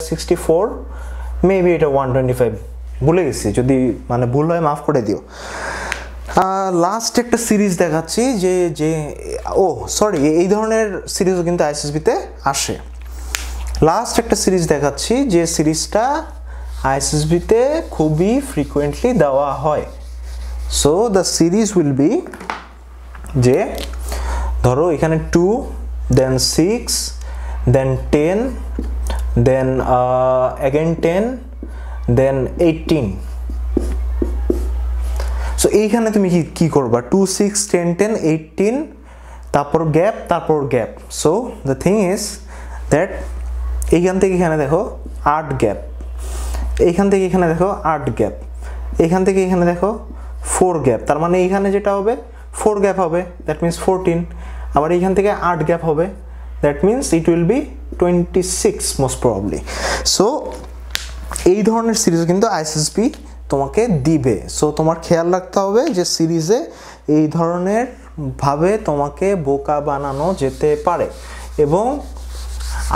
64, maybe এটা 125, ভুলে গেছি, যদি মানে ভুল হয় মাফ করে দিও। লাস্ট একটা সিরিজ দেখাচ্ছি যে ও সরি, এই ধরনের সিরিজও কিন্তু আইএসএসবিতে আসে। লাস্ট একটা সিরিজ দেখাচ্ছি যে সিরিজটা আইএসএসবিতে খুবই ফ্রিকোয়েন্টলি দেওয়া হয়। So the series will be যে ধরো এখানে 2, দেন 6, দেন 10, দেন again 10, দেন 18। সো এইখানে তুমি কি করবা, 2, 6, 10, 10, 18, তারপর গ্যাপ, তারপর gap. So the thing is that এইখান থেকে এখানে দেখো 8 গ্যাপ, এইখান থেকে এখানে দেখো 8 গ্যাপ, এইখান থেকে এখানে দেখো 4 গ্যাপ, তার মানে এইখানে যেটা হবে 4 গ্যাপ হবে, দ্যাট মিনস 14। আবার এইখান থেকে 8 গ্যাপ হবে, that means it will B 26 most probably. So এই ধরনের সিরিজ কিন্তু আইএসএসবি তোমাকে দিবে। সো তোমার খেয়াল রাখতে হবে যে সিরিজে এই ধরনের ভাবে তোমাকে বোকা বানানো যেতে পারে। এবং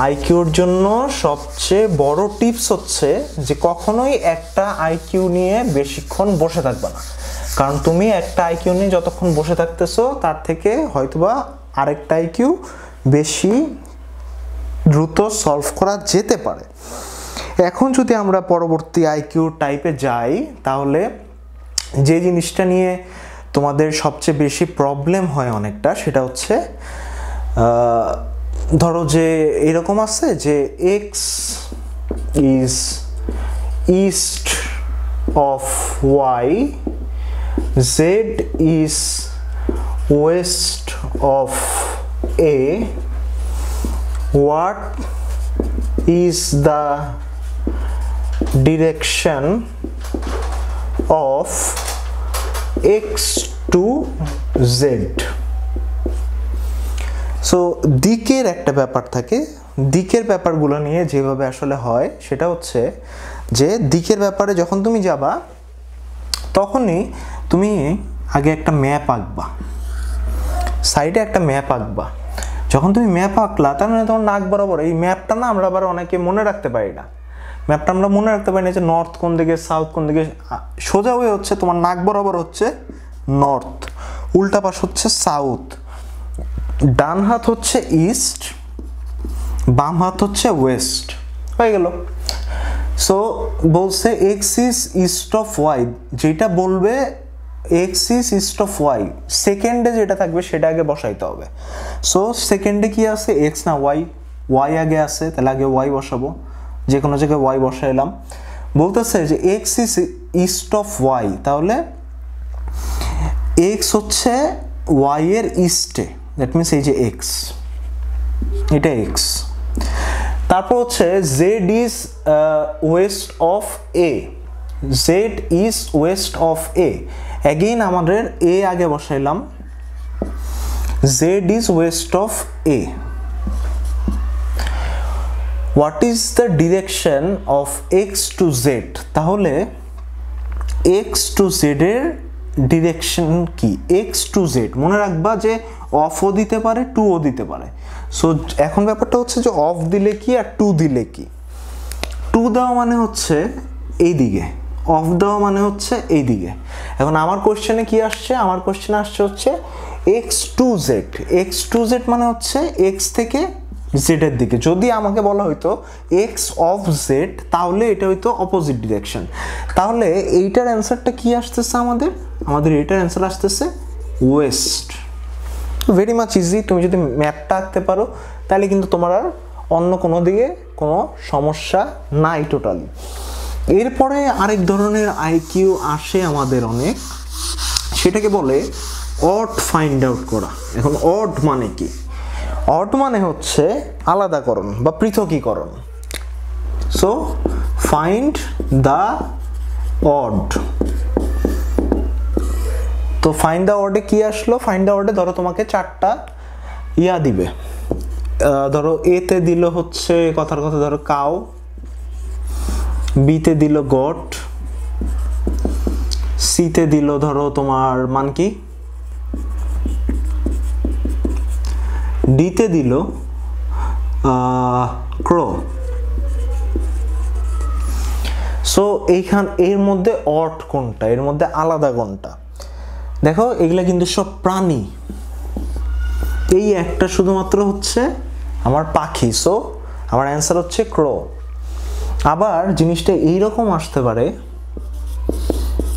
আইকিউর জন্য সবচেয়ে বড় টিপস হচ্ছে যে কখনোই একটা আইকিউ নিয়ে বেশিক্ষণ বসে থাকবে না, কারণ তুমি একটা আইকিউ নিয়ে যতক্ষণ বসে থাকতেছো তার থেকে হয়তোবা আরেকটা আইকিউ বেশি দ্রুত সলভ করা যেতে পারে। এখন যদি আমরা পরবর্তী আইকিউ টাইপে যাই, তাহলে যে জিনিসটা নিয়ে তোমাদের সবচেয়ে বেশি প্রবলেম হয় অনেকটা, সেটা হচ্ছে ধরো যে এরকম আছে যে x is east of y, z is west of a, what is the direction of x to z? So দিকের একটা ব্যাপার থাকে। দিকের ব্যাপারগুলো নিয়ে যেভাবে আসলে হয় সেটা হচ্ছে যে দিকের ব্যাপারে যখন তুমি যাবা তখনই তুমি আগে একটা ম্যাপ আঁকবা, সাইডে একটা ম্যাপ আঁকবা। যখন তুমি ম্যাপ আঁকলা তার মানে তোমার নাক বরাবর, এই ম্যাপটা না আমরা আবার অনেকে মনে রাখতে পারি না, ম্যাপটা আমরা মনে রাখতে পারি না যে নর্থ কোন দিকে, সাউথ কোন দিকে। সোজা হয়ে হচ্ছে তোমার নাক বরাবর হচ্ছে নর্থ, উল্টা পাশ হচ্ছে সাউথ, ডান হাত হচ্ছে ইস্ট, বাম হাত হচ্ছে ওয়েস্ট, হয়ে গেল। সো বলছে x is east of y, যেটা বলবে x is east of y, সেকেন্ডে যেটা থাকবে সেটা আগে বসাইতে হবে। সো সেকেন্ডে কি আছে, এক্স না ওয়াই, ওয়াই আগে আছে, তাহলে আগে ওয়াই বসাবো, যে কোনো জায়গায় ওয়াই বসাইলাম। বলতেছে যে x is east of y, তাহলে এক্স হচ্ছে ওয়াই এর ইস্টে, দ্যাট মিনস এই যে এক্স, এটা এক্স। তারপর হচ্ছে Z is west of A, Z is west of A, again আমাদের এ আগে বসাইলাম, Z is west of A. What is the direction of X to Z, তাহলে এক্স টু জেড এর ডিরেকশন কি, X to Z মনে রাখবা যে অফও দিতে পারে, টুও দিতে পারে। সো এখন ব্যাপারটা হচ্ছে যে অফ দিলে কি আর টু দিলে কি। টু দেওয়া মানে হচ্ছে এই দিকে, অফ দেওয়া মানে হচ্ছে এই দিকে। এখন আমার কোশ্চেনে কি আসছে, আমার কোশ্চেনে আসছে হচ্ছে x to z, x to z মানে হচ্ছে এক্স থেকে জেডের দিকে। যদি আমাকে বলা হইতো এক্স অফ জেড, তাহলে এটা হইতো অপোজিট ডিরেকশন। তাহলে এইটার অ্যান্সারটা কি আসতেছে আমাদের, আমাদের এটার অ্যান্সার আসতেছে ওয়েস্ট। Very much easy. তুমি যদি ম্যাপটা আঁকতে পারো তাহলে কিন্তু তোমার আর অন্য কোনো দিকে কোনো সমস্যা নাই টোটালি। এরপরে আরেক ধরনের আইকিউ আসে আমাদের অনেক, সেটাকে বলে অড ফাইন্ড আউট করা। এখন অড মানে কি, অড মানে হচ্ছে আলাদাকরণ বা পৃথকীকরণ। So find the odd. তো ফাইন্ড দ্য অডে কি আসলো, ফাইন্ড দ্য অডে ধরো তোমাকে 4টা ইয়া দিবে, ধরো এতে দিল হচ্ছে কথার কথা ধরো কাউ, বিতে দিল গট, সিতে দিল ধরো তোমার মানকি, ডিতে দিল ক্রো, সো এর মধ্যে অড কোনটা, এর মধ্যে আলাদা কোনটা? দেখো এগুলা কিন্তু সব প্রাণী, এই একটা শুধুমাত্র হচ্ছে আমার পাখি, সো আমার অ্যান্সার হচ্ছে ক্রো। আবার জিনিসটা এইরকম আসতে পারে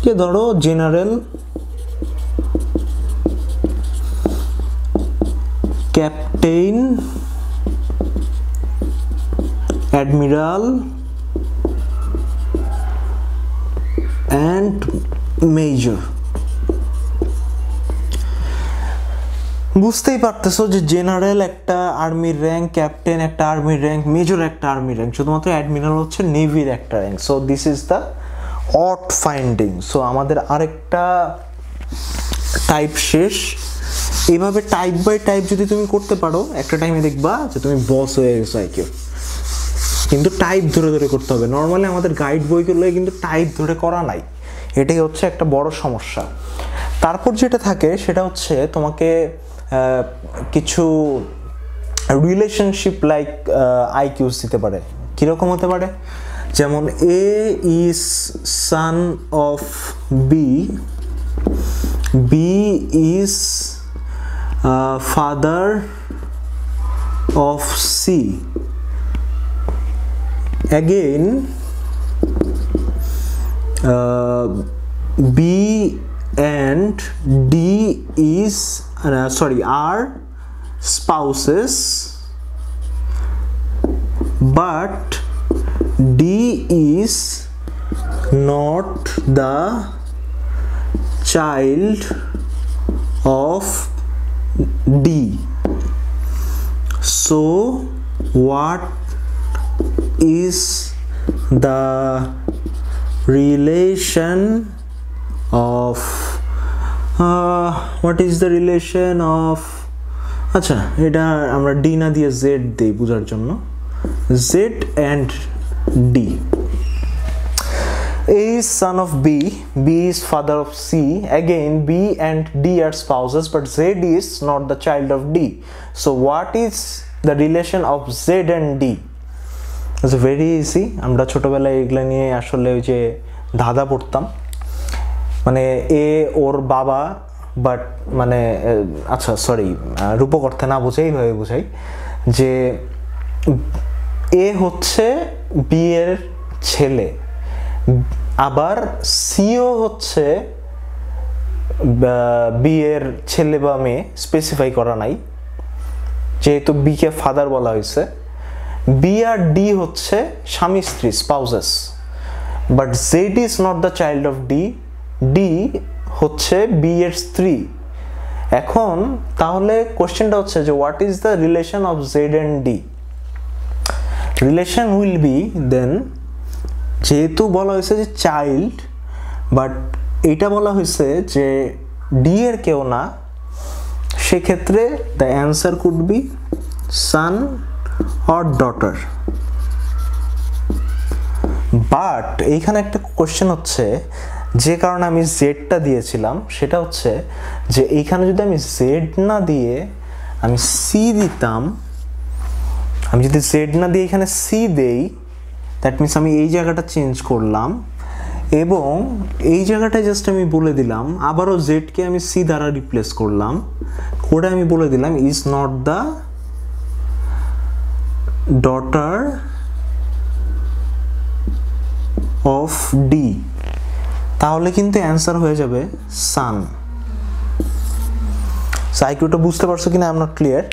যে ধরো general, captain, admiral and major. বুঝতেই পারতেছো যে জেনারেল একটা আর্মির র্যাঙ্ক, ক্যাপ্টেন একটা আর্মির র্যাঙ্ক, মেজর একটা আর্মির র্যাঙ্ক, শুধুমাত্র অ্যাডমিরাল হচ্ছে নেভির একটা rank. So this is the odd finding. So আমাদের আরেকটা টাইপ শেষ। এইভাবে টাইপ বাই টাইপ যদি তুমি করতে পারো, একটা টাইমে দেখবা যে তুমি বস হয়ে গেছো আইকিউ। কিন্তু টাইপ ধরে ধরে করতে হবে। নর্মালি আমাদের গাইড বইগুলোয় কিন্তু টাইপ ধরে করা নাই, এটাই হচ্ছে একটা বড় সমস্যা। তারপর যেটা থাকে সেটা হচ্ছে তোমাকে কিছু রিলেশনশিপ লাইক আইকিউস দিতে পারে। কীরকম হতে পারে? যেমন A is son of B, B is father of C, again B and D is are spouses, but D is not the child of D. So what is the relation of আচ্ছা এটা আমরা D না দিয়ে Z দিই বোঝার জন্য, Z and D. A is son of B, B is father of C, again B and D are spouses, but Z is not the child of D. So what is the relation of Z and D? It's very easy. আমরা ছোটবেলায় এগুলা নিয়ে আসলে ওই যে ধাঁধা পড়তাম, মানে এ ওর বাবা, বাট মানে আচ্ছা সরি রূপক অর্থে না বুঝে এইভাবে বুঝাই যে এ হচ্ছে বি এর ছেলে, আবার সিও হচ্ছে বি এর ছেলে বা মেয়ে, স্পেসিফাই করা নাই যেহেতু বি কে ফাদার বলা হয়েছে। বি আর ডি হচ্ছে স্বামী স্ত্রী, spouses, but Z is not the child of D, D হচ্ছে বি এর স্ত্রী। এখন তাহলে কোশ্চেনটা হচ্ছে যে what is the relation of Z and D? Relation will be then, যেহেতু বলা হয়েছে যে চাইল্ড, বাট এইটা বলা হয়েছে যে ডি এর কেউ না, সেক্ষেত্রে the answer could be son or daughter. But এইখানে একটা কোশ্চেন হচ্ছে, যে কারণে আমি জেডটা দিয়েছিলাম সেটা হচ্ছে যে এইখানে যদি আমি জেড না দিয়ে আমি সি দিতাম, আমি যদি জেড না দিয়ে এখানে সি দেই, দ্যাট মিনস আমি এই জায়গাটা চেঞ্জ করলাম এবং এই জায়গাটায় জাস্ট আমি বলে দিলাম, আবারও জেডকে আমি সি দ্বারা রিপ্লেস করলাম করে আমি বলে দিলাম is not the daughter of D, তাহলে কিন্তু অ্যান্সার হয়ে যাবে সান। সো আইকিউটা বুঝতে পারছো কিনা I am not clear.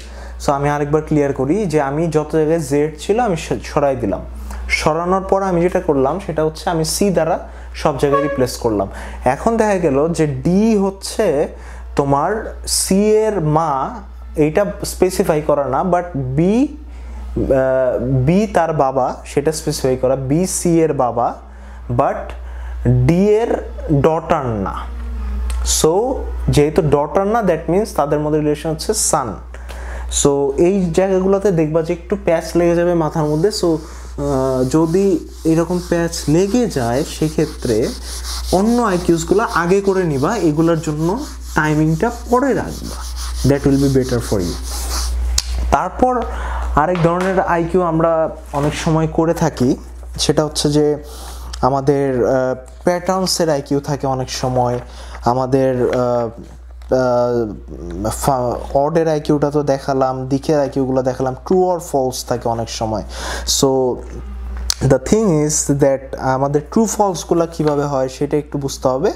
So আমি আরেকবার ক্লিয়ার করি যে আমি যত জায়গায় জেড ছিল আমি সরাই দিলাম, সরানোর পর আমি যেটা করলাম সেটা হচ্ছে আমি সি দ্বারা সব জায়গায় রিপ্লেস করলাম। এখন দেখা গেল যে ডি হচ্ছে তোমার সি এর মা, এইটা স্পেসিফাই করা না, বাট বি তার বাবা সেটা স্পেসিফাই করা, বি সি এর বাবা, বাট ডি এর ডটার না। সো যেহেতু ডটার না, দ্যাট মিনস তাদের মধ্যে রিলেশন হচ্ছে সান। সো এই জায়গাগুলোতে দেখবা যে একটু প্যাচ লেগে যাবে মাথার মধ্যে। সো যদি এরকম প্যাচ লেগে যায় সেক্ষেত্রে অন্য আইকিউসগুলো আগে করে নিবা, এগুলোর জন্য টাইমিংটা পরে রাখবা, that will be better for you. তারপর আরেক ধরনের আইকিউ আমরা অনেক সময় করে থাকি, সেটা হচ্ছে যে আমাদের প্যাটার্নসের আইকিউ থাকে অনেক সময়, আমাদের অর্ডের আইকিউটা তো দেখালাম, দিকের আইকিউগুলো দেখালাম, ট্রু অর ফলস থাকে অনেক সময়। So the thing is that আমাদের ট্রু ফলসগুলো কীভাবে হয় সেটা একটু বুঝতে হবে,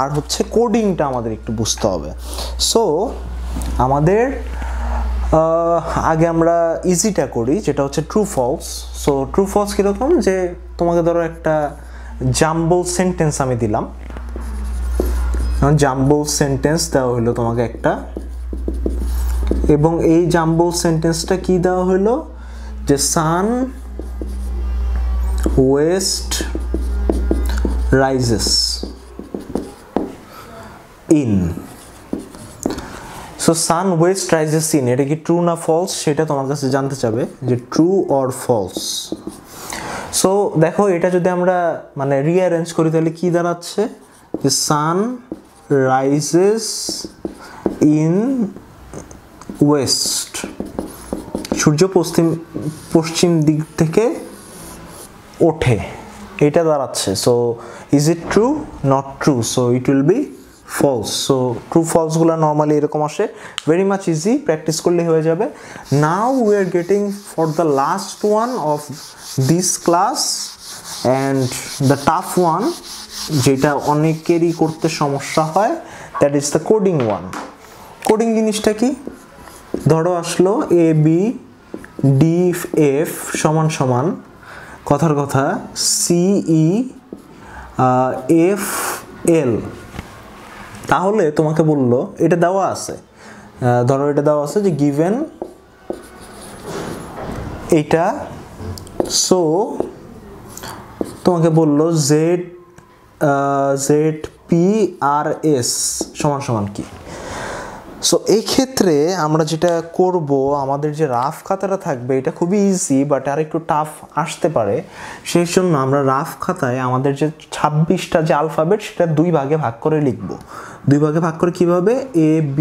আর হচ্ছে কোডিংটা আমাদের একটু বুঝতে হবে। সো আমাদের আগে আমরা ইজিটা করি, যেটা হচ্ছে true false. So true false কীরকম, যে তোমাকে ধরো একটা জাম্বল সেন্টেন্স আমি দিলাম, জাম্বল সেন্টেন্স দেওয়া হলো তোমাকে একটা, এবং এই জাম্বল সেন্টেন্সটা কি দেওয়া হলো, যে sun west rises in. So sun west rises in, এটা কি ট্রু না ফলস সেটা তোমার কাছে জানতে চাবে, যে ট্রু অর ফলস। সো দেখো এটা যদি আমরা মানে রিঅ্যারেঞ্জ করি তাহলে কি দাঁড়াচ্ছে, যে সান রাইজেস ইন ওয়েস্ট, সূর্য পশ্চিম দিক থেকে ওঠে, এটা দাঁড়াচ্ছে। So is it true, not true, so it will be false. So true ফলসগুলো নর্মালি এরকম আসে, ভেরি মাচ ইজি, প্র্যাকটিস করলে হয়ে যাবে। Now we are getting for the last one of this class and the tough one, যেটা অনেকেরই করতে সমস্যা হয়, that is the coding one. Coding জিনিসটা কি, ধরো আসলো এ বি ডি এফ সমান সমান কথার কথা সিই এফ এল, তাহলে তোমাকে বললো এটা দেওয়া আছে, ধরো এটা দেওয়া আছে যে গিভেন এটা, সো তোমাকে বললো জেড পি আর এস সমান সমান কি। সো এই ক্ষেত্রে আমরা যেটা করব, আমাদের যে রাফ খাতাটা থাকবে এটা খুবই ইজি, বাট আর একটু টাফ আসতে পারে, সেই জন্য আমরা রাফ খাতায় আমাদের যে 26টা যে আলফাবেট সেটা 2 ভাগে ভাগ করে লিখব। 2 ভাগে ভাগ করে কিভাবে, এ বি